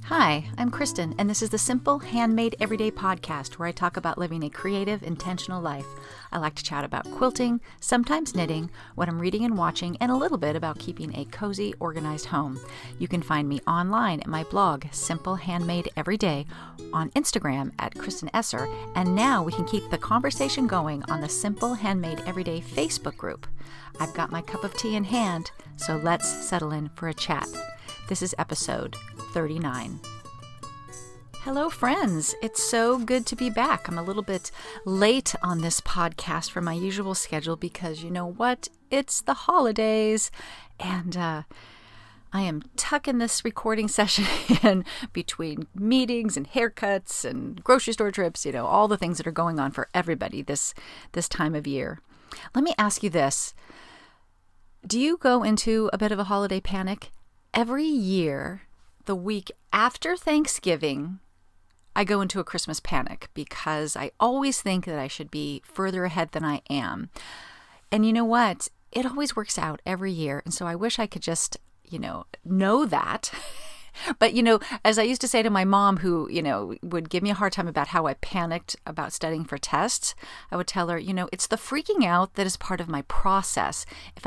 Hi, I'm Kristen, and this is the Simple Handmade Everyday podcast where I talk about living a creative, intentional life. I like to chat about quilting, sometimes knitting, what I'm reading and watching, and a little bit about keeping a cozy, organized home. You can find me online at my blog, Simple Handmade Everyday, on Instagram at Kristen Esser, and now we can keep the conversation going on the Simple Handmade Everyday Facebook group. I've got my cup of tea in hand, so let's settle in for a chat. This is episode 39. Hello, friends. It's so good to be back. I'm a little bit late on this podcast for my usual schedule because you know what? It's the holidays, and I am tucking this recording session in between meetings and haircuts and grocery store trips, all the things that are going on for everybody this time of year. Let me ask you this. Do you go into a bit of a holiday panic? Every year, the week after Thanksgiving, I go into a Christmas panic because I always think that I should be further ahead than I am. And you know what? It always works out every year. And so I wish I could just, know that. But, as I used to say to my mom who, would give me a hard time about how I panicked about studying for tests, I would tell her, it's the freaking out that is part of my process. The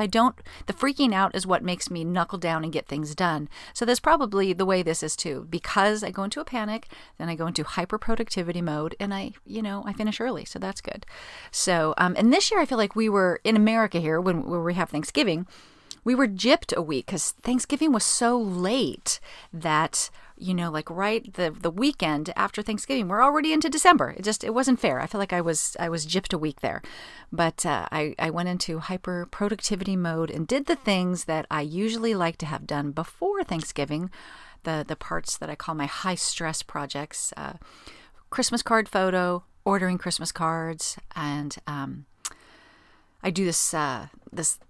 freaking out is what makes me knuckle down and get things done. So that's probably the way this is too. Because I go into a panic, then I go into hyper productivity mode and I finish early. So that's good. So, and this year I feel like we were in America here when we have Thanksgiving. We were gypped a week because Thanksgiving was so late that, right the weekend after Thanksgiving, we're already into December. It wasn't fair. I feel like I was gypped a week there. But I went into hyper productivity mode and did the things that I usually like to have done before Thanksgiving, the parts that I call my high stress projects, Christmas card photo, ordering Christmas cards, and I do this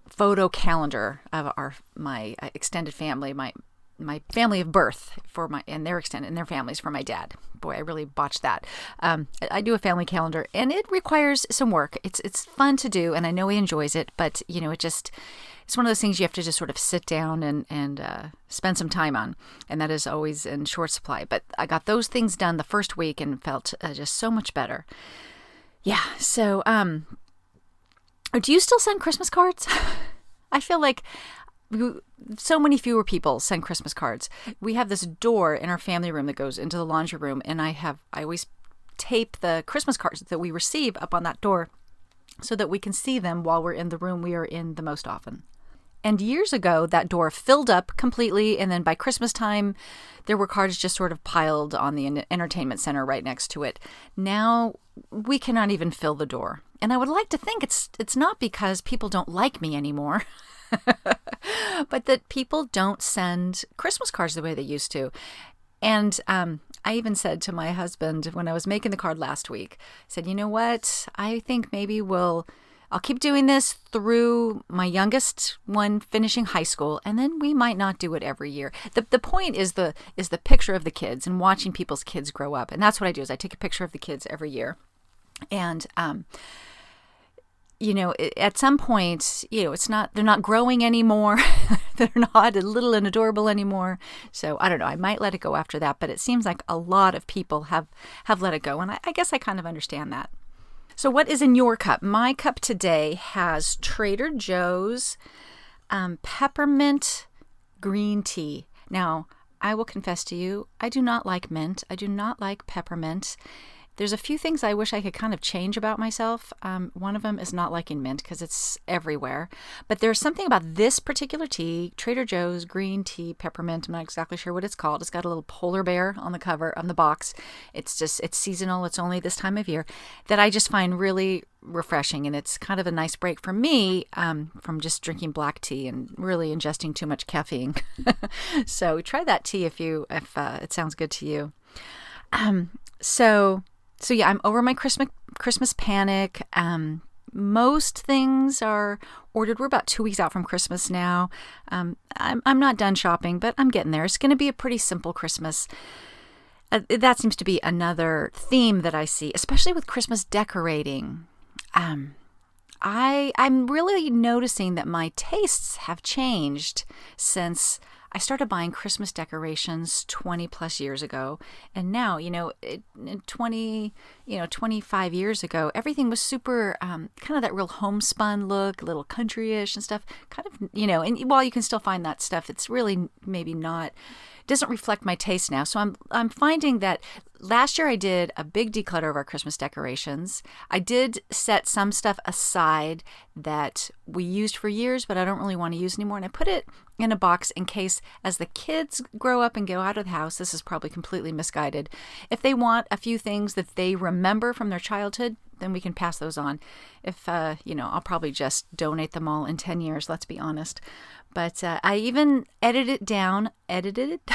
photo calendar of my extended family, my family of birth and their families for my dad. Boy, I really botched that. I do a family calendar, and it requires some work. It's fun to do, and I know he enjoys it, but it's one of those things you have to just sort of sit down and spend some time on, and that is always in short supply. But I got those things done the first week and felt just so much better. Yeah. So, do you still send Christmas cards? I feel like so many fewer people send Christmas cards. We have this door in our family room that goes into the laundry room, and I always tape the Christmas cards that we receive up on that door so that we can see them while we're in the room we are in the most often. And years ago, that door filled up completely, and then by Christmas time, there were cards just sort of piled on the entertainment center right next to it. Now, we cannot even fill the door. And I would like to think it's not because people don't like me anymore, but that people don't send Christmas cards the way they used to. And I even said to my husband when I was making the card last week, I said, you know what? I think maybe I'll keep doing this through my youngest one finishing high school, and then we might not do it every year. The point is the picture of the kids and watching people's kids grow up. And that's what I do is I take a picture of the kids every year. And, at some point, they're not growing anymore. They're not little and adorable anymore. So I don't know, I might let it go after that, but it seems like a lot of people have let it go. And I guess I kind of understand that. So what is in your cup? My cup today has Trader Joe's peppermint green tea. Now, I will confess to you, I do not like mint. I do not like peppermint. There's a few things I wish I could kind of change about myself. One of them is not liking mint because it's everywhere. But there's something about this particular tea, Trader Joe's green tea peppermint. I'm not exactly sure what it's called. It's got a little polar bear on the cover, on the box. It's seasonal. It's only this time of year that I just find really refreshing. And it's kind of a nice break for me from just drinking black tea and really ingesting too much caffeine. So try that tea if it sounds good to you. So yeah, I'm over my Christmas panic. Most things are ordered. We're about 2 weeks out from Christmas now. I'm not done shopping, but I'm getting there. It's going to be a pretty simple Christmas. That seems to be another theme that I see, especially with Christmas decorating. I'm really noticing that my tastes have changed since I started buying Christmas decorations 20 plus years ago. And now, 25 years ago, everything was super, kind of that real homespun look, a little country-ish and stuff. Kind of, and while you can still find that stuff, it's really maybe not, doesn't reflect my taste now. So I'm finding that last year I did a big declutter of our Christmas decorations. I did set some stuff aside that we used for years, but I don't really want to use anymore. And I put it in a box in case as the kids grow up and go out of the house, this is probably completely misguided. If they want a few things that they remember from their childhood, then we can pass those on. If, I'll probably just donate them all in 10 years, let's be honest. But I even edited it.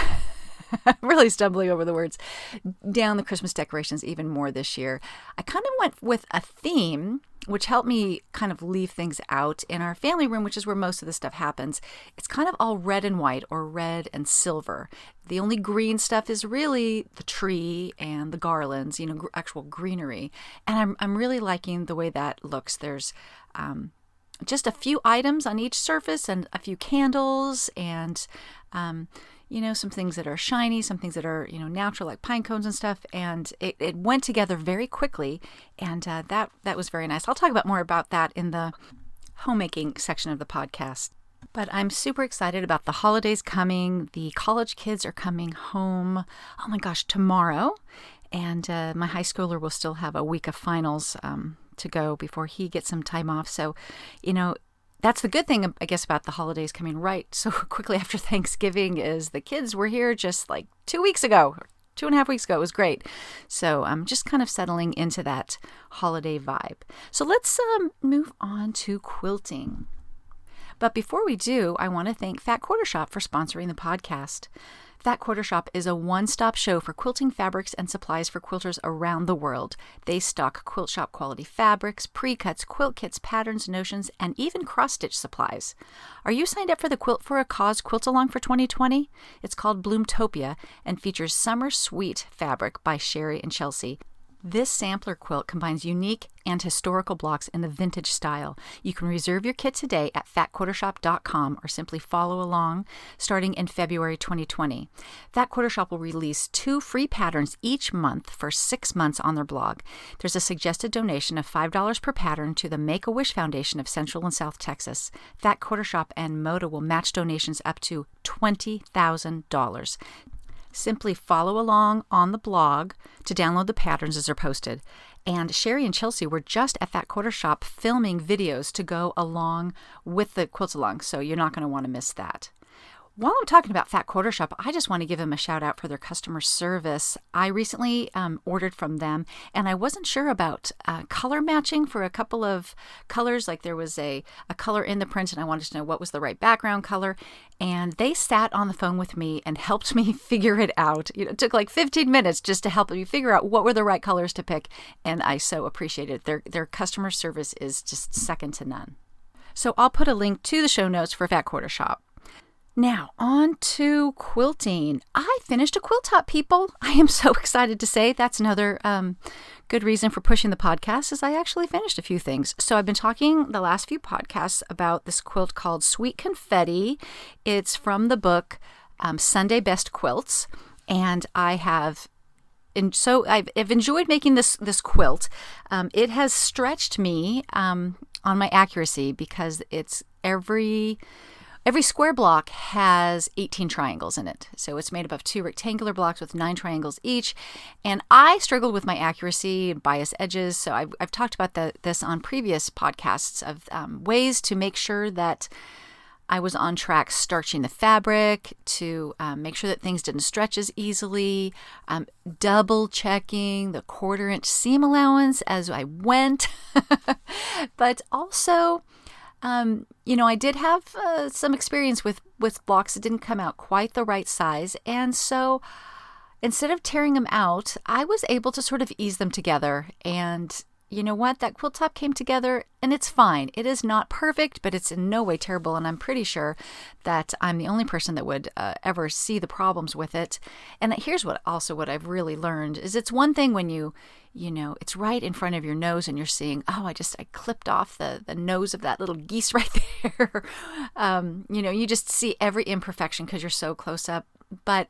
I'm really stumbling over the words. Down the Christmas decorations even more this year. I kind of went with a theme, which helped me kind of leave things out in our family room, which is where most of the stuff happens. It's kind of all red and white or red and silver. The only green stuff is really the tree and the garlands, actual greenery. And I'm really liking the way that looks. There's just a few items on each surface and a few candles and some things that are shiny, some things that are, natural, like pine cones and stuff. And it went together very quickly. And that was very nice. I'll talk more about that in the homemaking section of the podcast. But I'm super excited about the holidays coming. The college kids are coming home, oh my gosh, tomorrow. And my high schooler will still have a week of finals to go before he gets some time off. So, that's the good thing, I guess, about the holidays coming right so quickly after Thanksgiving is the kids were here just like 2 weeks ago, 2.5 weeks ago. It was great. So I'm just kind of settling into that holiday vibe. So let's move on to quilting. But before we do, I want to thank Fat Quarter Shop for sponsoring the podcast. Fat Quarter Shop is a one-stop show for quilting fabrics and supplies for quilters around the world. They stock quilt shop quality fabrics, pre-cuts, quilt kits, patterns, notions, and even cross-stitch supplies. Are you signed up for the Quilt for a Cause Quilt-Along for 2020? It's called Bloomtopia and features Summer Sweet fabric by Sherry and Chelsea. This sampler quilt combines unique and historical blocks in the vintage style. You can reserve your kit today at fatquartershop.com or simply follow along starting in February 2020. Fat Quarter Shop will release 2 free patterns each month for 6 months on their blog. There's a suggested donation of $5 per pattern to the Make-A-Wish Foundation of Central and South Texas. Fat Quarter Shop and Moda will match donations up to $20,000. Simply follow along on the blog to download the patterns as they're posted. And Sherry and Chelsea were just at Fat Quarter Shop filming videos to go along with the quilt along, so you're not going to want to miss that. While I'm talking about Fat Quarter Shop, I just want to give them a shout out for their customer service. I recently ordered from them, and I wasn't sure about color matching for a couple of colors. Like there was a color in the print, and I wanted to know what was the right background color. And they sat on the phone with me and helped me figure it out. It took like 15 minutes just to help me figure out what were the right colors to pick, and I so appreciate it. Their customer service is just second to none. So I'll put a link to the show notes for Fat Quarter Shop. Now, on to quilting. I finished a quilt top, people. I am so excited to say that's another good reason for pushing the podcast is I actually finished a few things. So I've been talking the last few podcasts about this quilt called Sweet Confetti. It's from the book Sunday Best Quilts, and I've enjoyed making this quilt. It has stretched me on my accuracy because it's every square block has 18 triangles in it. So it's made up of 2 rectangular blocks with 9 triangles each. And I struggled with my accuracy and bias edges. So I've talked about this on previous podcasts of ways to make sure that I was on track starching the fabric, to make sure that things didn't stretch as easily, double checking the 1/4 inch seam allowance as I went. But also, I did have some experience with blocks that didn't come out quite the right size. And so instead of tearing them out, I was able to sort of ease them together. And, you know what, that quilt top came together and it's fine. It is not perfect, but it's in no way terrible. And I'm pretty sure that I'm the only person that would ever see the problems with it. And here's what I've really learned is it's one thing when it's right in front of your nose and you're seeing, oh, I clipped off the nose of that little geese right there. You just see every imperfection because you're so close up. But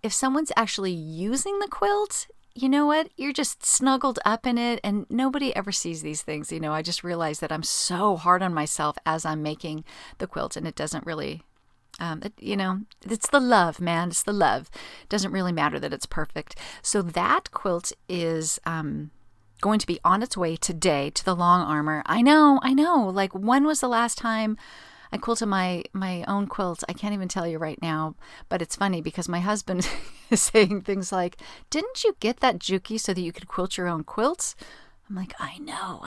if someone's actually using the quilt, you know what? You're just snuggled up in it and nobody ever sees these things. I just realized that I'm so hard on myself as I'm making the quilt, and it doesn't really, it's the love, man. It's the love. It doesn't really matter that it's perfect. So that quilt is going to be on its way today to the long armor. I know. Like, when was the last time I quilted my own quilt? I can't even tell you right now, but it's funny because my husband is saying things like, didn't you get that Juki so that you could quilt your own quilts? I'm like, I know.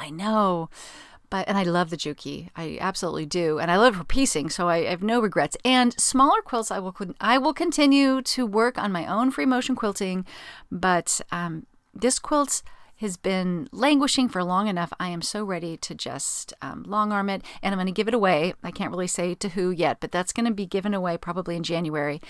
And I love the Juki. I absolutely do. And I love her piecing, so I have no regrets. And smaller quilts, I will continue to work on my own free motion quilting, but this quilt has been languishing for long enough. I am so ready to just long arm it, and I'm going to give it away. I can't really say to who yet, but that's going to be given away probably in January.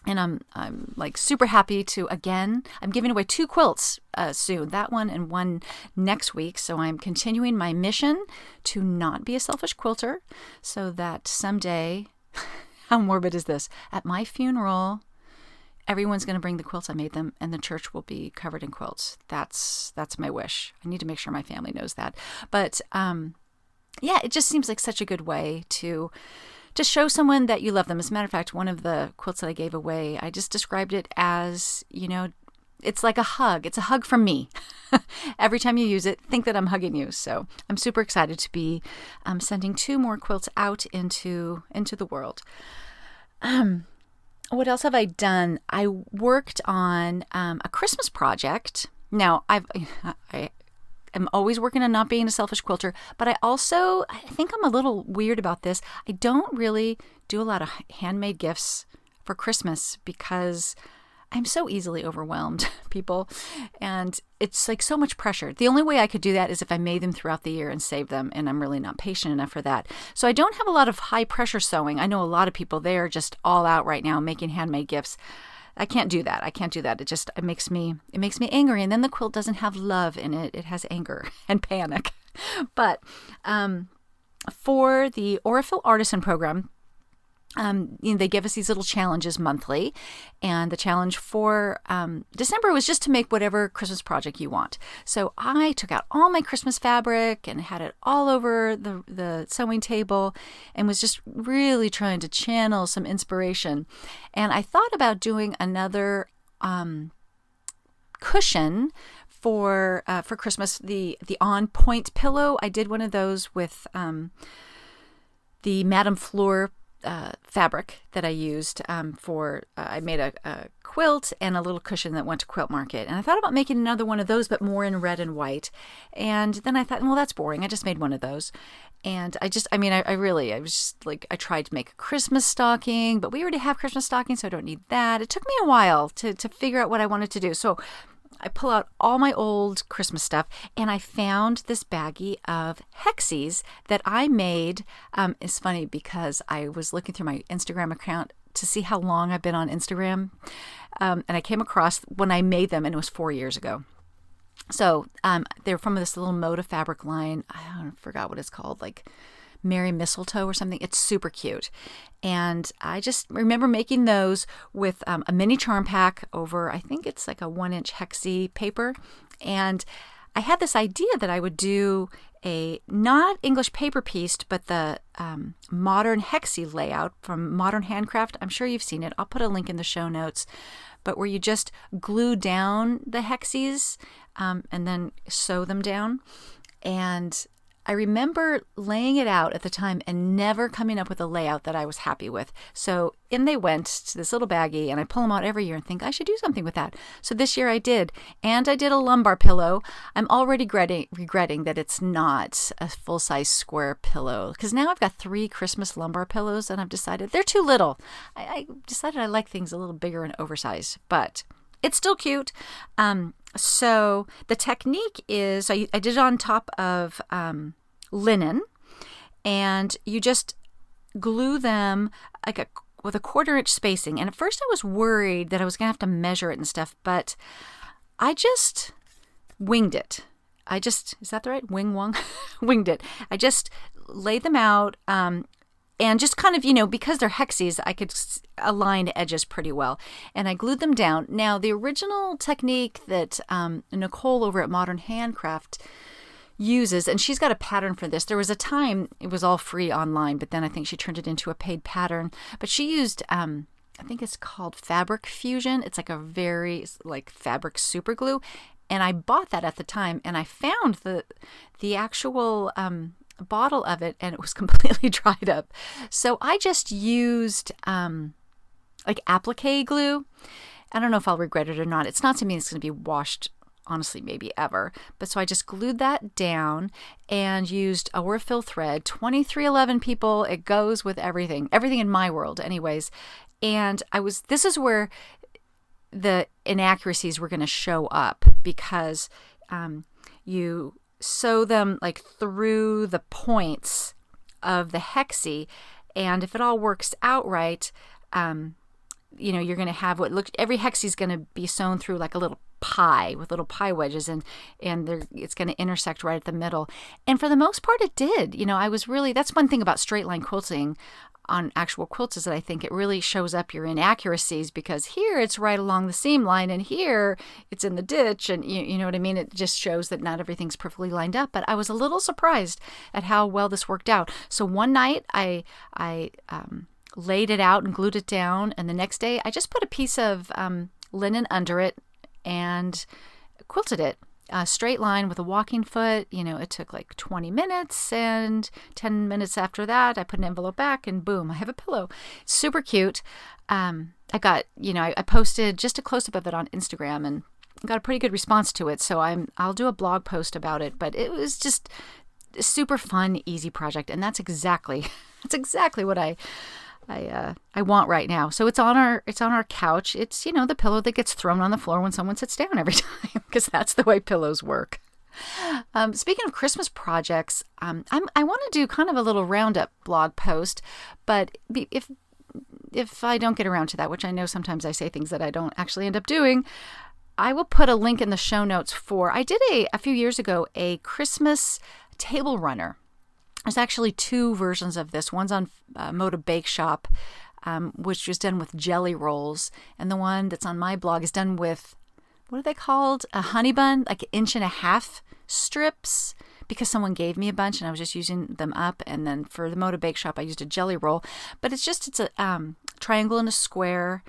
And I'm like super happy to, again, I'm giving away 2 quilts soon, that one and one next week. So I'm continuing my mission to not be a selfish quilter so that someday, how morbid is this? At my funeral, everyone's going to bring the quilts I made them, and the church will be covered in quilts. That's my wish. I need to make sure my family knows that. But it just seems like such a good way to show someone that you love them. As a matter of fact, one of the quilts that I gave away, I just described it as, it's like a hug. It's a hug from me. Every time you use it, think that I'm hugging you. So I'm super excited to be sending 2 more quilts out into the world. What else have I done? I worked on a Christmas project. Now, I am always working on not being a selfish quilter, but I think I'm a little weird about this. I don't really do a lot of handmade gifts for Christmas because I'm so easily overwhelmed, people, and it's like so much pressure. The only way I could do that is if I made them throughout the year and saved them, and I'm really not patient enough for that. So I don't have a lot of high pressure sewing. I know a lot of people, they are just all out right now making handmade gifts. I can't do that. It makes me angry, and then the quilt doesn't have love in it. It has anger and panic. But for the Aurifil Artisan Program, they give us these little challenges monthly, and the challenge for December was just to make whatever Christmas project you want. So I took out all my Christmas fabric and had it all over the sewing table and was just really trying to channel some inspiration. And I thought about doing another cushion for Christmas, the On Point pillow. I did one of those with the Madame Fleur fabric that I used I made a quilt and a little cushion that went to Quilt Market. And I thought about making another one of those, but more in red and white. And then I thought, well, that's boring. I just made one of those. And I was just like, I tried to make a Christmas stocking, but we already have Christmas stockings, so I don't need that. It took me a while to figure out what I wanted to do. So I pull out all my old Christmas stuff, and I found this baggie of hexies that I made. It's funny because I was looking through my Instagram account to see how long I've been on Instagram, and I came across when I made them, and it was 4 years ago. So they're from this little Moda fabric line. I forgot what it's called, like Merry Mistletoe or something. It's super cute. And I just remember making those with a mini charm pack over, I think it's like a 1-inch hexie paper. And I had this idea that I would do a not English paper piece, but the modern hexie layout from Modern Handcraft. I'm sure you've seen it. I'll put a link in the show notes. But where you just glue down the hexies and then sew them down. And I remember laying it out at the time and never coming up with a layout that I was happy with. So in they went to this little baggie, and I pull them out every year and think I should do something with that. So this year I did. And I did a lumbar pillow. I'm already regretting that it's not a full-size square pillow, because now I've got 3 Christmas lumbar pillows, and I've decided they're too little. I decided I like things a little bigger and oversized, but it's still cute. So the technique is, I did it on top of linen, and you just glue them like with a 1/4 inch spacing. And at first I was worried that I was going to have to measure it and stuff, but I just winged it. Is that the right? Winged it. I just laid them out, and just kind of, because they're hexes, I could align edges pretty well. And I glued them down. Now, the original technique that Nicole over at Modern Handcraft uses, and she's got a pattern for this. There was a time it was all free online, but then I think she turned it into a paid pattern. But she used, I think it's called Fabric Fusion. It's like a very fabric super glue. And I bought that at the time, and I found the actual bottle of it, and it was completely dried up. So I just used applique glue. I don't know if I'll regret it or not. It's not to me it's going to be washed, honestly, maybe ever. But so I just glued that down and used a Orfil thread, 2311 people. It goes with everything in my world anyways. And this is where the inaccuracies were going to show up, because you sew them through the points of the hexie, and if it all works out right, you're going to have every hexie is going to be sewn through like a little pie with little pie wedges, and it's going to intersect right at the middle. And for the most part, it did. That's one thing about straight line quilting on actual quilts, is that I think it really shows up your inaccuracies, because here it's right along the seam line and here it's in the ditch, and you know what I mean? It just shows that not everything's perfectly lined up. But I was a little surprised at how well this worked out. So one night I laid it out and glued it down, and the next day I just put a piece of linen under it and quilted it. A straight line with a walking foot. It took 20 minutes, and 10 minutes after that, I put an envelope back, and boom, I have a pillow. Super cute. I got, I posted just a close-up of it on Instagram and got a pretty good response to it. So I'll do a blog post about it, but it was just a super fun, easy project. And that's exactly what I want right now. So it's on our couch. It's, the pillow that gets thrown on the floor when someone sits down every time, because that's the way pillows work. Speaking of Christmas projects, I want to do kind of a little roundup blog post, but if I don't get around to that, which I know sometimes I say things that I don't actually end up doing, I will put a link in the show notes I did a few years ago, a Christmas table runner. There's actually 2 versions of this. One's on Moda Bake Shop, which was done with jelly rolls. And the one that's on my blog is done with, what are they called? A honey bun, 1.5 inch strips, because someone gave me a bunch and I was just using them up. And then for the Moda Bake Shop, I used a jelly roll. But it's a triangle and a square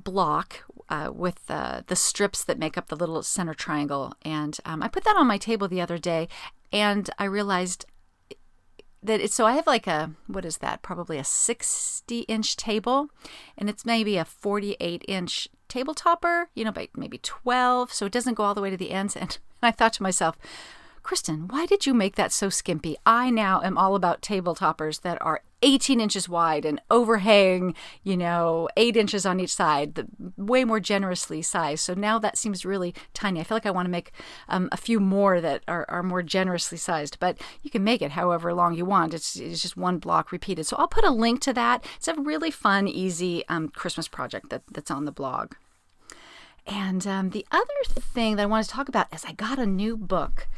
block with the strips that make up the little center triangle. And I put that on my table the other day, and I realized that so I have what is that? Probably a 60-inch table, and it's maybe a 48-inch table topper, by maybe 12, so it doesn't go all the way to the ends. And I thought to myself, Kristen, why did you make that so skimpy? I now am all about table toppers that are 18 inches wide and overhang, 8 inches on each side, way more generously sized. So now that seems really tiny. I feel like I want to make a few more that are more generously sized, but you can make it however long you want. It's just one block repeated. So I'll put a link to that. It's a really fun, easy Christmas project that's on the blog. And the other thing that I want to talk about is I got a new book.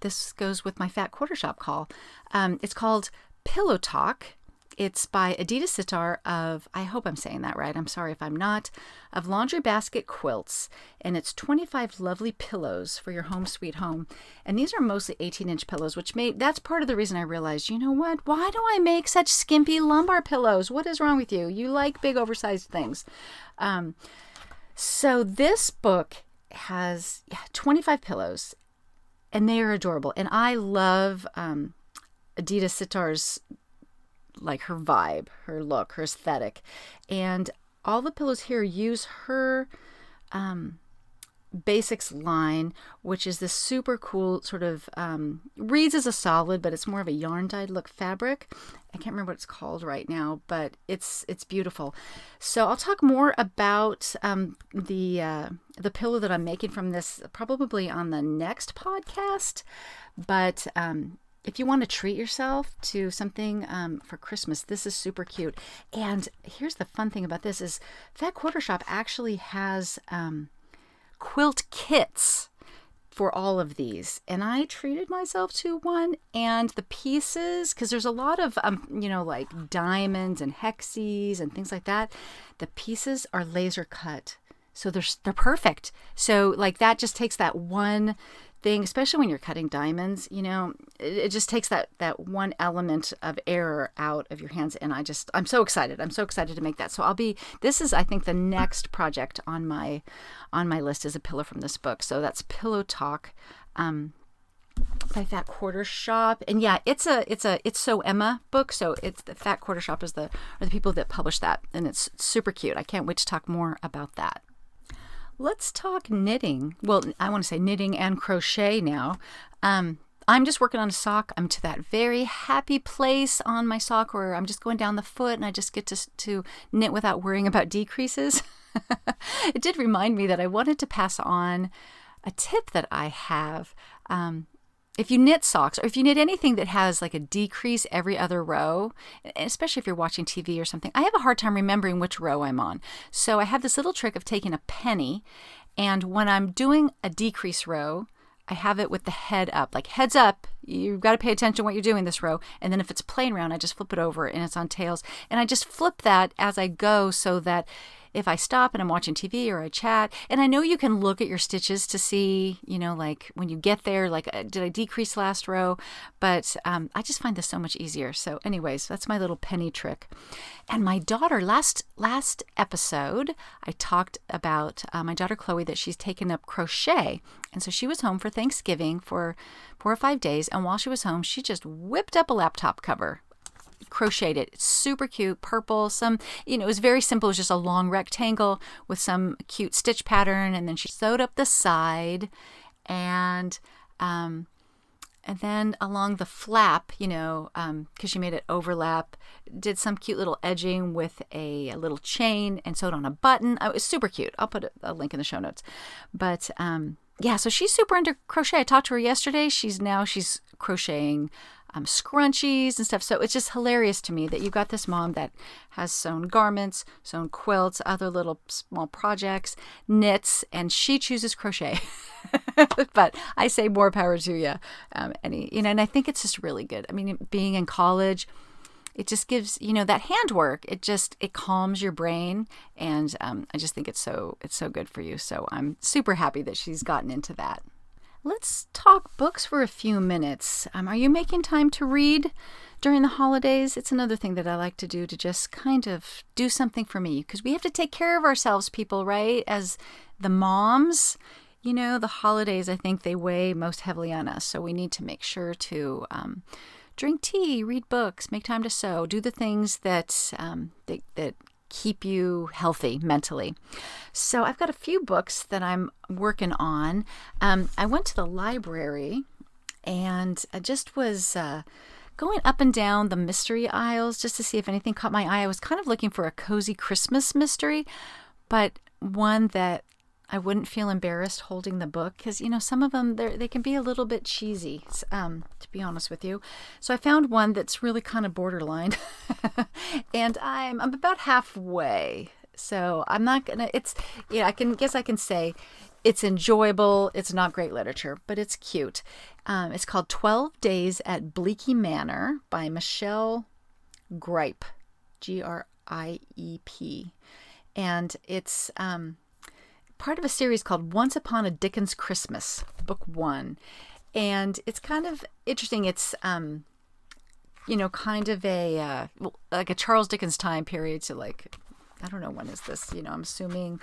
This goes with my Fat Quarter Shop call. It's called Pillow Talk. It's by Adita Sitar of, I hope I'm saying that right, I'm sorry if I'm not, of Laundry Basket Quilts. And it's 25 lovely pillows for your home sweet home. And these are mostly 18-inch pillows, that's part of the reason I realized, you know what? Why do I make such skimpy lumbar pillows? What is wrong with you? You like big oversized things. So this book has 25 pillows, and they are adorable. And I love Adita Sitar's, her vibe, her look, her aesthetic. And all the pillows here use her Basics line, which is this super cool sort of, reads as a solid, but it's more of a yarn dyed look fabric. I can't remember what it's called right now, but it's beautiful. So I'll talk more about the pillow that I'm making from this probably on the next podcast. But if you want to treat yourself to something for Christmas, this is super cute. And here's the fun thing about this is Fat Quarter Shop actually has quilt kits for all of these, and I treated myself to one. And the pieces, because there's a lot of like diamonds and hexes and things like that, the pieces are laser cut, so they're perfect. So like that just takes that one thing, especially when you're cutting diamonds, it just takes that one element of error out of your hands. And I'm so excited to make that. So this is, I think, the next project on my list is a pillow from this book. So that's Pillow Talk by Fat Quarter Shop. And yeah, it's So Emma book. So it's the Fat Quarter Shop are the people that publish that, and it's super cute. I can't wait to talk more about that. Let's talk knitting. Well, I want to say knitting and crochet now. I'm just working on a sock. I'm to that very happy place on my sock where I'm just going down the foot and I just get to knit without worrying about decreases. It did remind me that I wanted to pass on a tip that I have. If you knit socks, or if you knit anything that has like a decrease every other row, especially if you're watching TV or something, I have a hard time remembering which row I'm on. So I have this little trick of taking a penny, and when I'm doing a decrease row, I have it with the head up, like heads up, you've got to pay attention to what you're doing this row. And then if it's plain round, I just flip it over and it's on tails. And I just flip that as I go so that if I stop and I'm watching TV or I chat, and I know you can look at your stitches to see, like when you get there, like, did I decrease last row? But I just find this so much easier. So anyways, that's my little penny trick. And my daughter, last episode, I talked about my daughter Chloe, that she's taken up crochet. And so she was home for Thanksgiving for 4 or 5 days. And while she was home, she just whipped up a laptop cover. Crocheted it. It's super cute, purple, it was very simple. It was just a long rectangle with some cute stitch pattern, and then she sewed up the side, and then along the flap, because she made it overlap, did some cute little edging with a little chain and sewed on a button. It was super cute. I'll put a link in the show notes. But yeah, so she's super into crochet. I talked to her yesterday. She's crocheting scrunchies and stuff. So it's just hilarious to me that you've got this mom that has sewn garments, sewn quilts, other little small projects, knits, and she chooses crochet. But I say more power to you. And I think it's just really good. I mean, being in college, it just gives, that handwork. It calms your brain. And I just think it's so good for you. So I'm super happy that she's gotten into that. Let's talk books for a few minutes. Are you making time to read during the holidays? It's another thing that I like to do, to just kind of do something for me, because we have to take care of ourselves, people, right? As the moms, the holidays, I think they weigh most heavily on us. So we need to make sure to drink tea, read books, make time to sew, do the things that keep you healthy mentally. So I've got a few books that I'm working on. I went to the library and I just was going up and down the mystery aisles just to see if anything caught my eye. I was kind of looking for a cozy Christmas mystery, but one that I wouldn't feel embarrassed holding the book, because some of them they can be a little bit cheesy, to be honest with you. So I found one that's really kind of borderline, and I'm about halfway. So I'm not gonna. I can say it's enjoyable. It's not great literature, but it's cute. It's called 12 Days at Bleaky Manor by Michelle Gripe, Griep, and it's part of a series called Once Upon a Dickens Christmas, book 1. And it's kind of interesting. It's, kind of like a Charles Dickens time period. So like, I don't know, when is this? I'm assuming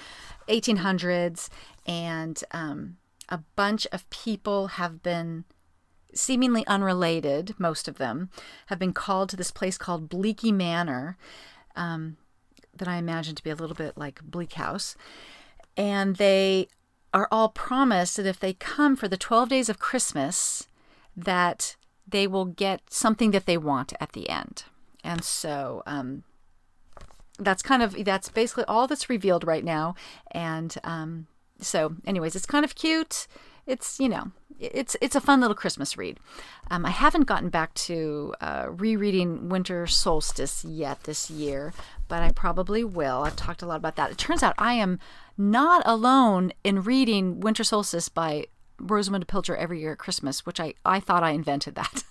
1800s. And a bunch of people have been seemingly unrelated, most of them, have been called to this place called Bleaky Manor, that I imagine to be a little bit like Bleak House. And they are all promised that if they come for the 12 days of Christmas, that they will get something that they want at the end. And so that's basically all that's revealed right now. And so anyways, it's kind of cute. It's, it's a fun little Christmas read. I haven't gotten back to rereading Winter Solstice yet this year, but I probably will. I've talked a lot about that. It turns out I am not alone in reading Winter Solstice by Rosamunde Pilcher every year at Christmas, which I thought I invented that.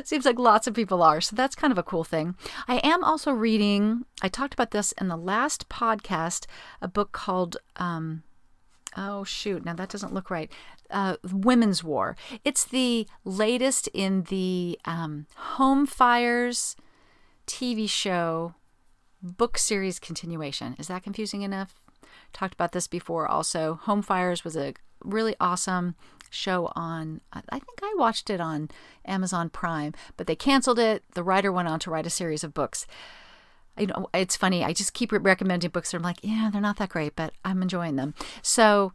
Seems like lots of people are, so that's kind of a cool thing. I am also reading, I talked about this in the last podcast, a book called, now that doesn't look right, Women's War. It's the latest in the Home Fires TV show book series continuation. Is that confusing enough? Talked about this before also. Home Fires was a really awesome show on, I think I watched it on Amazon Prime, but they canceled it. The writer went on to write a series of books. It's funny. I just keep recommending books that I'm like, yeah, they're not that great, but I'm enjoying them. So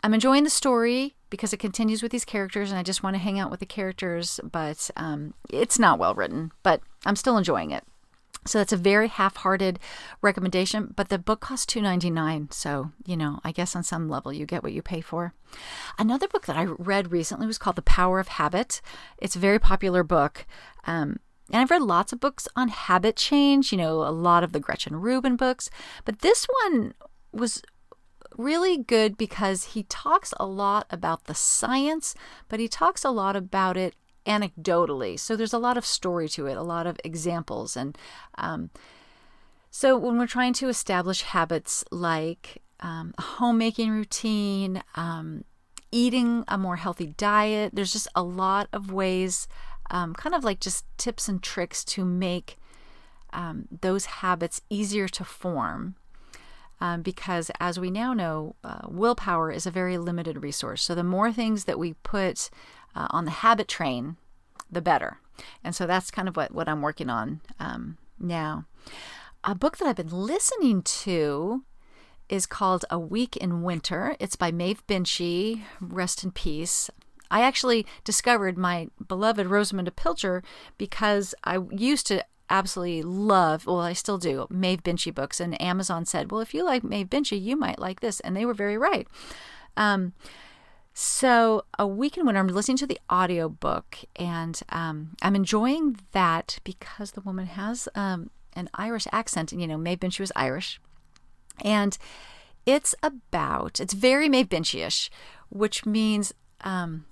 I'm enjoying the story because it continues with these characters and I just want to hang out with the characters, but it's not well written, but I'm still enjoying it. So that's a very half-hearted recommendation, but the book costs $2.99. So, I guess on some level you get what you pay for. Another book that I read recently was called The Power of Habit. It's a very popular book. And I've read lots of books on habit change, a lot of the Gretchen Rubin books. But this one was really good because he talks a lot about the science, but he talks a lot about it anecdotally. So there's a lot of story to it, a lot of examples. And so when we're trying to establish habits like a homemaking routine, eating a more healthy diet, there's just a lot of ways, kind of like just tips and tricks to make those habits easier to form. Because as we now know, willpower is a very limited resource. So the more things that we put on the habit train, the better. And so that's kind of what I'm working on now. A book that I've been listening to is called A Week in Winter. It's by Maeve Binchy, rest in peace. I actually discovered my beloved Rosamunde Pilcher because I used to absolutely love, well, I still do, Maeve Binchy books. And Amazon said, well, if you like Maeve Binchy, you might like this. And they were very right. So A Week in Winter, I'm listening to the audiobook, and I'm enjoying that because the woman has an Irish accent. Maeve Binchy was Irish. And it's very Maeve Binchy-ish, which means Maeve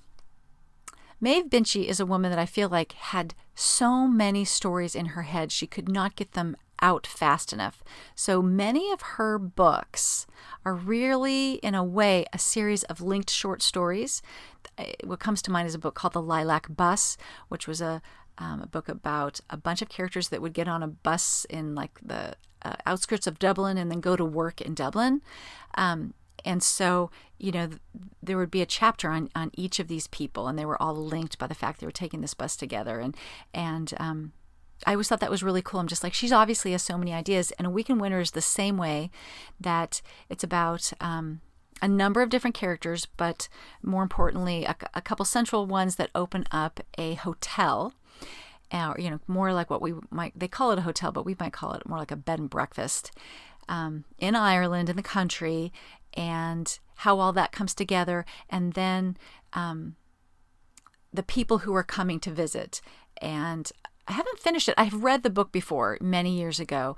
Binchy is a woman that I feel like had so many stories in her head, she could not get them out fast enough. So many of her books are really, in a way, a series of linked short stories. What comes to mind is a book called The Lilac Bus, which was a book about a bunch of characters that would get on a bus in like the outskirts of Dublin and then go to work in Dublin. And so, there would be a chapter on each of these people, and they were all linked by the fact they were taking this bus together. And I always thought that was really cool. I'm just like, she's obviously has so many ideas. And A Week in Winter is the same way, that it's about a number of different characters, but more importantly, a couple central ones that open up a hotel. More like they call it a hotel, but we might call it more like a bed and breakfast in Ireland, in the country, and how all that comes together. And then the people who are coming to visit. And I haven't finished it. I've read the book before many years ago,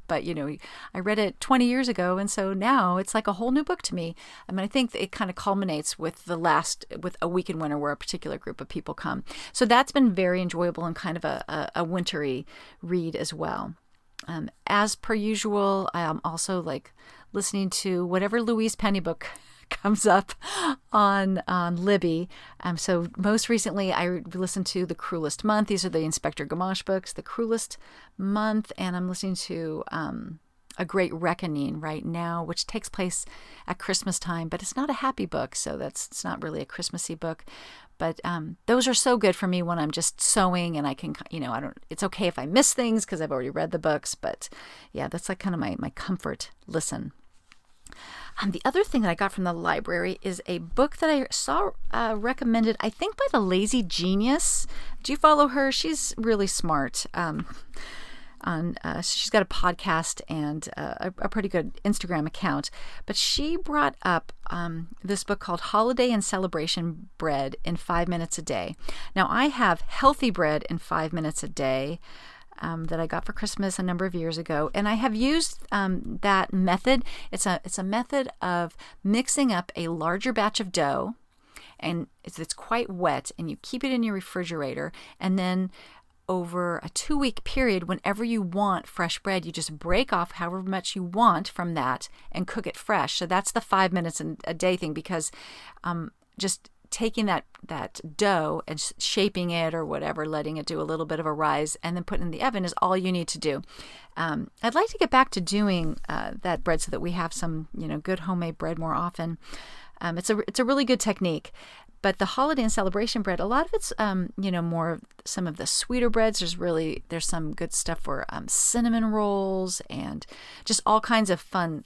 but I read it 20 years ago, and so now it's like a whole new book to me. I mean, I think it kind of culminates with with A Week in Winter, where a particular group of people come. So that's been very enjoyable and kind of a wintry read as well. As per usual, I am also like listening to whatever Louise Penny book comes up on Libby. So most recently, I listened to The Cruelest Month. These are the Inspector Gamache books, The Cruelest Month, and I'm listening to A Great Reckoning right now, which takes place at Christmas time, but it's not a happy book, so it's not really a Christmassy book. But those are so good for me when I'm just sewing, and I can, it's okay if I miss things because I've already read the books, but yeah, that's like kind of my comfort listen. The other thing that I got from the library is a book that I saw recommended, I think by the Lazy Genius. Do you follow her? She's really smart. She's got a podcast and a pretty good Instagram account. But she brought up this book called Holiday and Celebration Bread in 5 Minutes a Day. Now, I have healthy bread in 5 minutes a day that I got for Christmas a number of years ago, and I have used that method. It's a method of mixing up a larger batch of dough, and it's quite wet, and you keep it in your refrigerator, and then over a 2-week period, whenever you want fresh bread, you just break off however much you want from that and cook it fresh. So that's the 5 minutes a day thing, because just taking that dough and shaping it or whatever, letting it do a little bit of a rise, and then putting it in the oven is all you need to do. I'd like to get back to doing that bread so that we have some, good homemade bread more often. It's a really good technique. But the holiday and celebration bread, a lot of it's, more some of the sweeter breads. There's some good stuff for cinnamon rolls and just all kinds of fun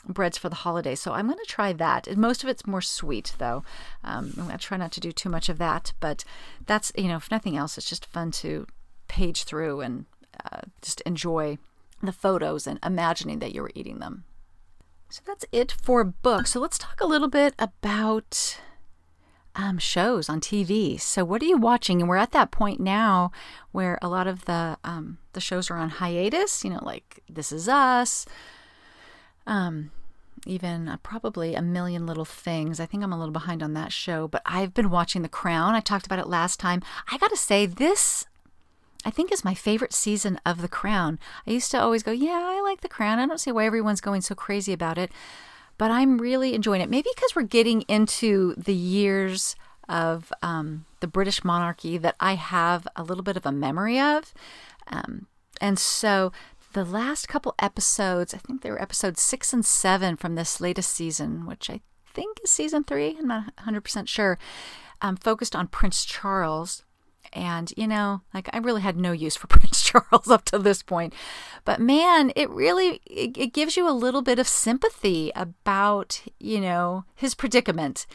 breads for the holidays. So I'm going to try that. Most of it's more sweet, though. I'm going to try not to do too much of that. But that's, if nothing else, it's just fun to page through and just enjoy the photos and imagining that you were eating them. So that's it for books. So let's talk a little bit about shows on TV. So what are you watching? And we're at that point now where a lot of the shows are on hiatus, like This Is Us, even probably A Million Little Things. I think I'm a little behind on that show, but I've been watching The Crown. I talked about it last time. I got to say, this I think is my favorite season of The Crown. I used to always go, yeah, I like The Crown. I don't see why everyone's going so crazy about it, but I'm really enjoying it. Maybe because we're getting into the years of the British monarchy that I have a little bit of a memory of. And so the last couple episodes, I think they were episodes 6 and 7 from this latest season, which I think is season 3, I'm not 100% sure, focused on Prince Charles. And, I really had no use for Prince Charles up to this point. But man, it gives you a little bit of sympathy about, his predicament.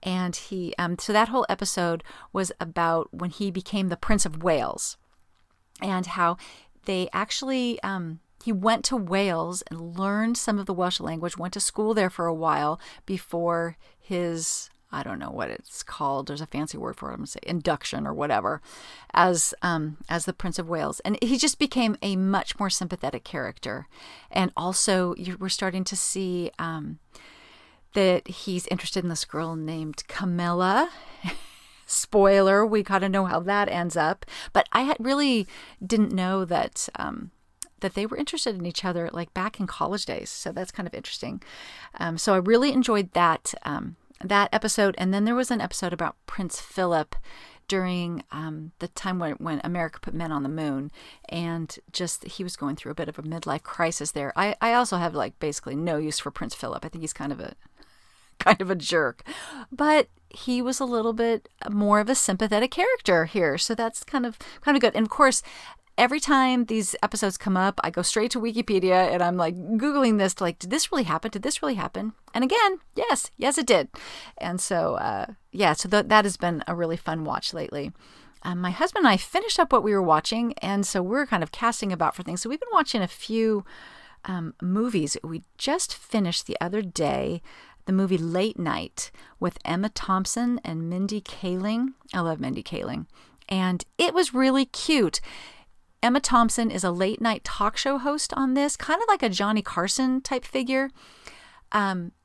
And so that whole episode was about when he became the Prince of Wales and how they actually, he went to Wales and learned some of the Welsh language, went to school there for a while before his, I don't know what it's called. There's a fancy word for it. I'm going to say induction or whatever, as the Prince of Wales. And he just became a much more sympathetic character. And also we're starting to see that he's interested in this girl named Camilla. Spoiler, we got to know how that ends up. But I really didn't know that that they were interested in each other like back in college days. So that's kind of interesting. So I really enjoyed that episode. And then there was an episode about Prince Philip during the time when America put men on the moon, and just he was going through a bit of a midlife crisis there. I also have basically no use for Prince Philip. I think he's kind of a jerk, but he was a little bit more of a sympathetic character here, so that's kind of good. And of course, every time these episodes come up, I go straight to Wikipedia and I'm Googling this to did this really happen? Did this really happen? And again, yes, it did. And so, so that has been a really fun watch lately. My husband and I finished up what we were watching, and so we're kind of casting about for things. So we've been watching a few movies. We just finished the other day the movie Late Night with Emma Thompson and Mindy Kaling. I love Mindy Kaling. And it was really cute. Emma Thompson is a late night talk show host on this, kind of like a Johnny Carson type figure.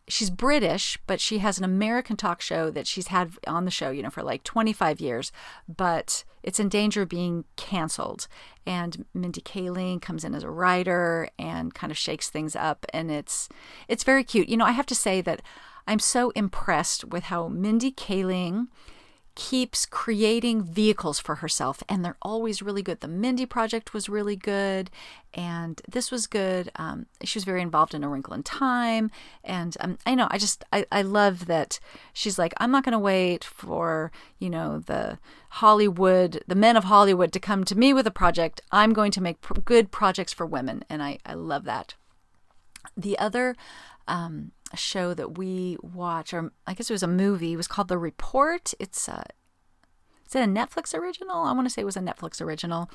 She's British, but she has an American talk show that she's had on the show, for 25 years, but it's in danger of being canceled. And Mindy Kaling comes in as a writer and kind of shakes things up, and it's very cute. I have to say that I'm so impressed with how Mindy Kaling keeps creating vehicles for herself, and they're always really good. The Mindy Project was really good, and this was good. She was very involved in A Wrinkle in Time, and I love that she's I'm not going to wait for the men of Hollywood to come to me with a project. I'm going to make good projects for women, and I love that. The other show that we watch, or I guess it was a movie. It was called The Report. Is it a Netflix original? I want to say it was a Netflix original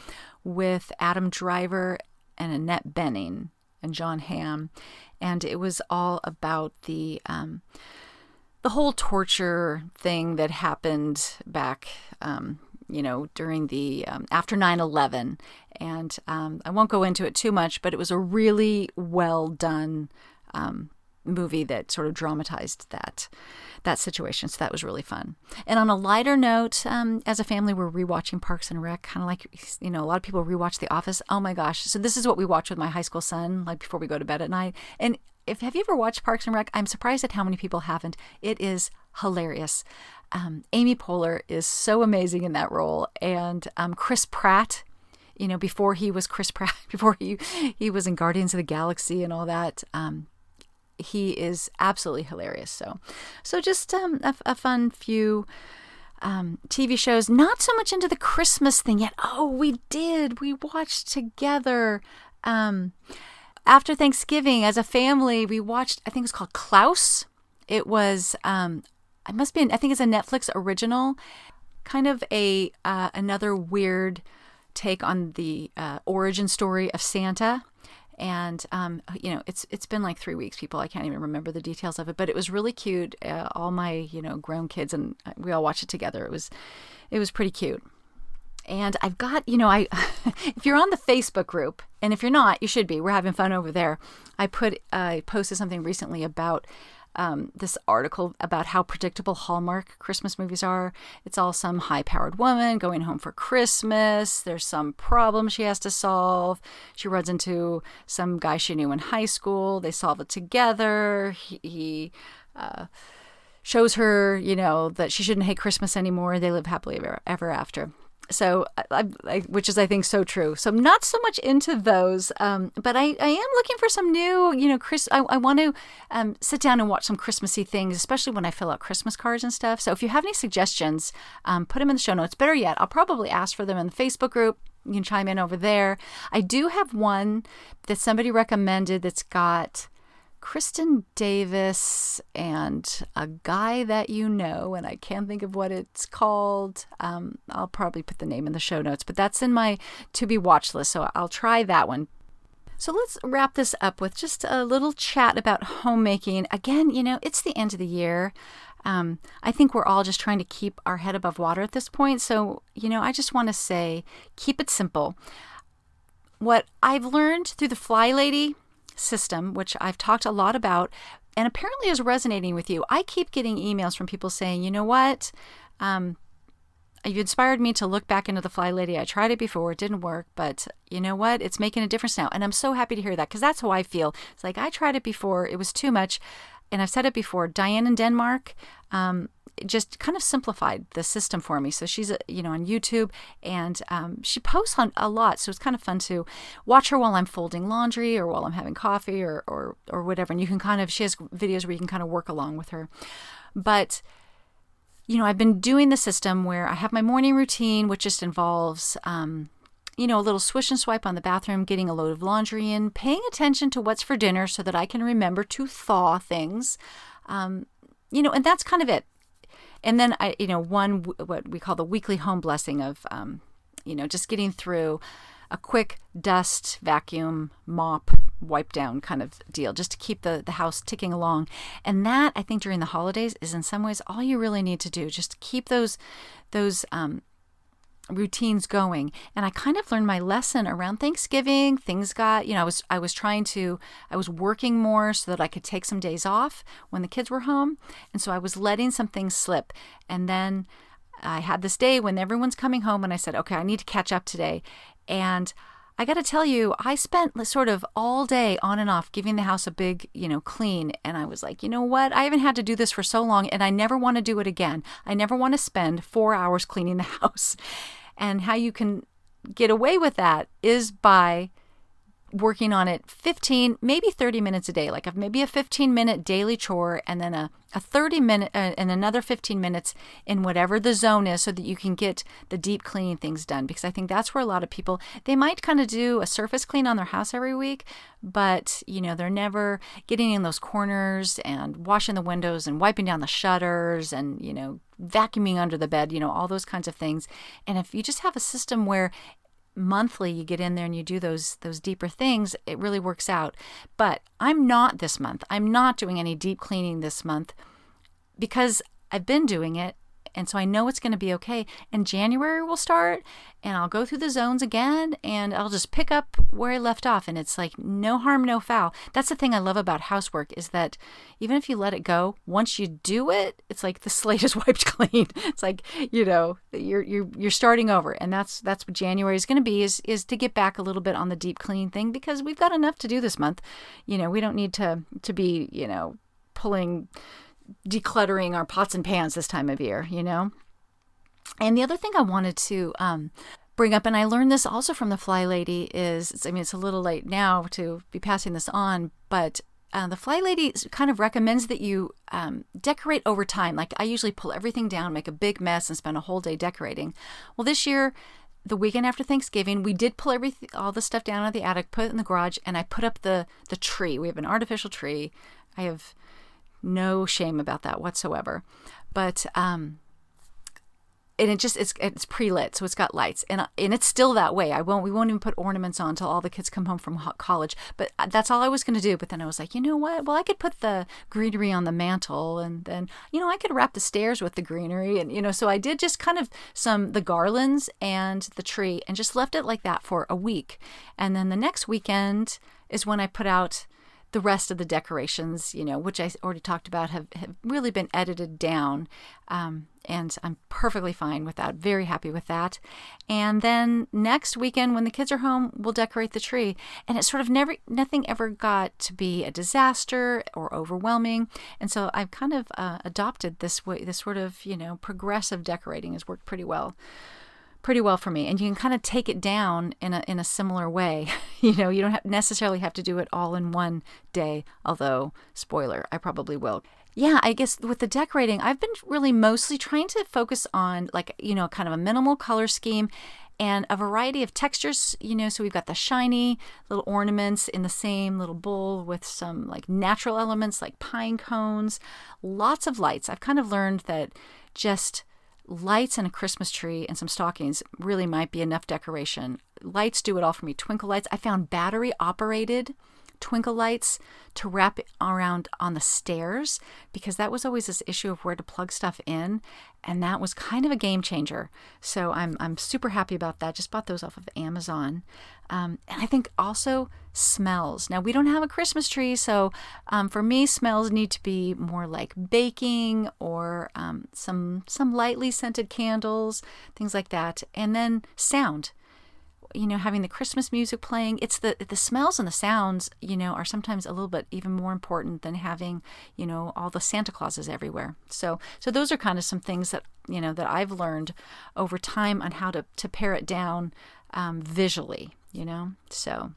with Adam Driver and Annette Bening and John Hamm. And it was all about the whole torture thing that happened back, during the, after 9/11. And I won't go into it too much, but it was a really well done movie that sort of dramatized that situation. So that was really fun. And on a lighter note, as a family, we're rewatching Parks and Rec, kind of like, a lot of people rewatch The Office. Oh my gosh. So this is what we watch with my high school son, like before we go to bed at night. And have you ever watched Parks and Rec? I'm surprised at how many people haven't. It is hilarious. Amy Poehler is so amazing in that role. And Chris Pratt, before he was Chris Pratt, before he was in Guardians of the Galaxy and all that, he is absolutely hilarious. So just a fun few TV shows. Not so much into the Christmas thing yet. Oh, we did. We watched together. After Thanksgiving, as a family, we watched, I think it was called Klaus. It was, I think it's a Netflix original, kind of another weird take on the origin story of Santa. And, it's been like 3 weeks, people. I can't even remember the details of it, but it was really cute. All my, grown kids, and we all watched it together. It was pretty cute. And I've got, if you're on the Facebook group, and if you're not, you should be. We're having fun over there. I posted something recently about this article about how predictable Hallmark Christmas movies are. It's all some high-powered woman going home for Christmas. There's some problem she has to solve. She runs into some guy she knew in high school. They solve it together. He shows her, that she shouldn't hate Christmas anymore. They live happily ever after. So, which is, I think, so true. So I'm not so much into those, but I am looking for some new, I want to sit down and watch some Christmassy things, especially when I fill out Christmas cards and stuff. So if you have any suggestions, put them in the show notes. Better yet, I'll probably ask for them in the Facebook group. You can chime in over there. I do have one that somebody recommended that's got Kristen Davis and a guy that and I can't think of what it's called. I'll probably put the name in the show notes, but that's in my to-be watch list, so I'll try that one. So let's wrap this up with just a little chat about homemaking. Again, it's the end of the year. I think we're all just trying to keep our head above water at this point, so, I just want to say, keep it simple. What I've learned through the Fly Lady system, which I've talked a lot about and apparently is resonating with you. I keep getting emails from people saying, you know what, you inspired me to look back into the Fly Lady. I tried it before, it didn't work, but you know what, it's making a difference now. And I'm so happy to hear that, because that's how I feel. It's like, I tried it before, it was too much. And I've said it before, Diane in Denmark just kind of simplified the system for me. So she's, on YouTube, and she posts on a lot. So it's kind of fun to watch her while I'm folding laundry or while I'm having coffee or whatever. And you can she has videos where you can kind of work along with her. But, I've been doing the system where I have my morning routine, which just involves, a little swish and swipe on the bathroom, getting a load of laundry in, paying attention to what's for dinner so that I can remember to thaw things, and that's kind of it. And then what we call the weekly home blessing of, just getting through a quick dust, vacuum, mop, wipe down kind of deal, just to keep the house ticking along. And that, I think, during the holidays is in some ways all you really need to do, just to keep those routines going. And I kind of learned my lesson around Thanksgiving. Things got, I was working more so that I could take some days off when the kids were home. And so I was letting some things slip. And then I had this day when everyone's coming home and I said, okay, I need to catch up today. And I got to tell you, I spent sort of all day on and off giving the house a big, clean. And I was like, you know what? I haven't had to do this for so long, and I never want to do it again. I never want to spend 4 hours cleaning the house. And how you can get away with that is by working on it 15, maybe 30 minutes a day, like maybe a 15-minute daily chore and then a 30-minute and another 15 minutes in whatever the zone is so that you can get the deep cleaning things done. Because I think that's where a lot of people, they might kind of do a surface clean on their house every week, but, they're never getting in those corners and washing the windows and wiping down the shutters and, vacuuming under the bed, all those kinds of things. And if you just have a system where monthly you get in there and you do those deeper things, it really works out. But I'm not this month. I'm not doing any deep cleaning this month because I've been doing it. And so I know it's going to be okay. And January will start and I'll go through the zones again and I'll just pick up where I left off. And it's like no harm, no foul. That's the thing I love about housework is that even if you let it go, once you do it, it's like the slate is wiped clean. It's like, you're starting over. And that's what January is going to be is to get back a little bit on the deep clean thing because we've got enough to do this month. We don't need to be, decluttering our pots and pans this time of year, And the other thing I wanted to bring up, and I learned this also from the Fly Lady, it's a little late now to be passing this on, but the Fly Lady kind of recommends that you decorate over time. Like I usually pull everything down, make a big mess, and spend a whole day decorating. Well, this year, the weekend after Thanksgiving, we did pull all the stuff down out of the attic, put it in the garage, and I put up the tree. We have an artificial tree. I have no shame about that whatsoever. But and it's pre-lit, so it's got lights, and it's still that way. We won't even put ornaments on until all the kids come home from college. But that's all I was going to do. But then I was like, you know what? Well, I could put the greenery on the mantle, and then I could wrap the stairs with the greenery, and so I did just kind of the garlands and the tree, and just left it like that for a week. And then the next weekend is when I put out the rest of the decorations, which I already talked about, have really been edited down. And I'm perfectly fine with that. Very happy with that. And then next weekend when the kids are home, we'll decorate the tree. And it sort of nothing ever got to be a disaster or overwhelming. And so I've kind of adopted this sort of, progressive decorating has worked pretty well for me. And you can kind of take it down in a similar way. You don't necessarily have to do it all in one day, although, spoiler, I probably will. Yeah, I guess with the decorating, I've been really mostly trying to focus on kind of a minimal color scheme and a variety of textures, so we've got the shiny little ornaments in the same little bowl with some natural elements like pine cones, lots of lights. I've kind of learned that just lights and a Christmas tree and some stockings really might be enough decoration. Lights do it all for me. Twinkle lights. I found battery operated twinkle lights to wrap around on the stairs because that was always this issue of where to plug stuff in, and that was kind of a game changer. So I'm super happy about that. Just bought those off of Amazon. And I think also smells. Now we don't have a Christmas tree, so for me smells need to be more like baking or some lightly scented candles, things like that. And then sound. Having the Christmas music playing, it's the smells and the sounds, are sometimes a little bit even more important than having, all the Santa Clauses everywhere. So those are kind of some things that, that I've learned over time on how to pare it down visually, So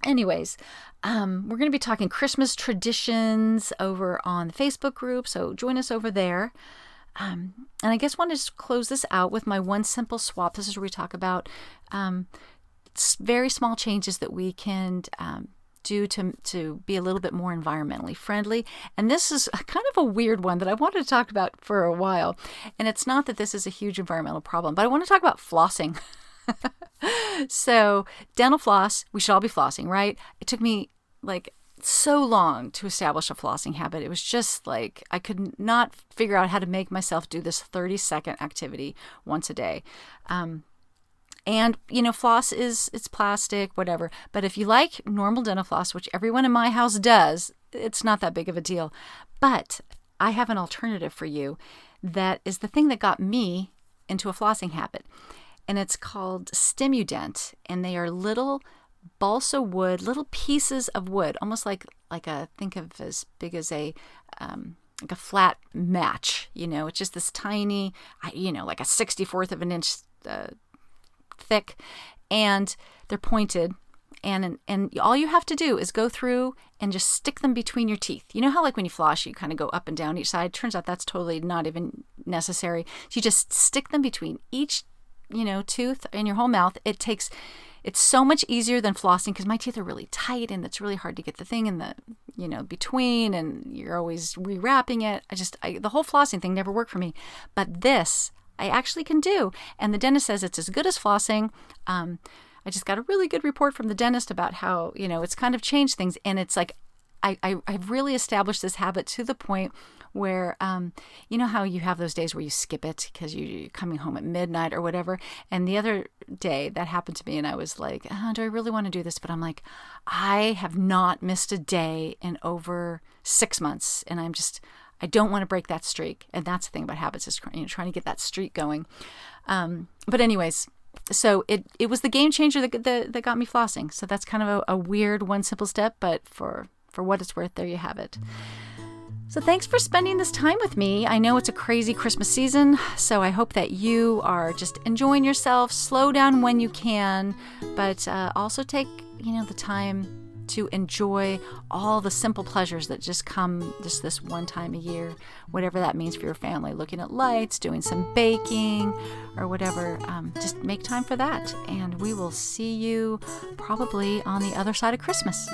anyways, we're going to be talking Christmas traditions over on the Facebook group. So join us over there. And I guess I want to close this out with my one simple swap. This is where we talk about very small changes that we can do to be a little bit more environmentally friendly. And this is kind of a weird one that I wanted to talk about for a while. And it's not that this is a huge environmental problem, but I want to talk about flossing. So dental floss, we should all be flossing, right? It took me so long to establish a flossing habit. It was just I could not figure out how to make myself do this 30-second activity once a day. And, floss it's plastic, whatever. But if you like normal dental floss, which everyone in my house does, it's not that big of a deal. But I have an alternative for you that is the thing that got me into a flossing habit. And it's called Stimudent. And they are little balsa wood, little pieces of wood, almost think of as big as a flat match. It's just this tiny, like a 64th of an inch thick, and they're pointed, And all you have to do is go through and just stick them between your teeth. You know how like when you floss, you kind of go up and down each side? Turns out that's totally not even necessary. So you just stick them between each, tooth in your whole mouth. It's so much easier than flossing because my teeth are really tight and it's really hard to get the thing in the, between, and you're always rewrapping it. The whole flossing thing never worked for me. But this I actually can do. And the dentist says it's as good as flossing. I just got a really good report from the dentist about how, it's kind of changed things. And it's like, I've really established this habit to the point where, you know how you have those days where you skip it because you're coming home at midnight or whatever. And the other day that happened to me and I was like, do I really want to do this? But I'm like, I have not missed a day in over 6 months. And I don't want to break that streak. And that's the thing about habits is trying to get that streak going. But anyways, so it was the game changer that got me flossing. So that's kind of a weird one simple step, but for what it's worth, there you have it. So thanks for spending this time with me. I know it's a crazy Christmas season, so I hope that you are just enjoying yourself. Slow down when you can, but also take the time to enjoy all the simple pleasures that just come just this one time a year, whatever that means for your family. Looking at lights, doing some baking, or whatever. Just make time for that, and we will see you probably on the other side of Christmas.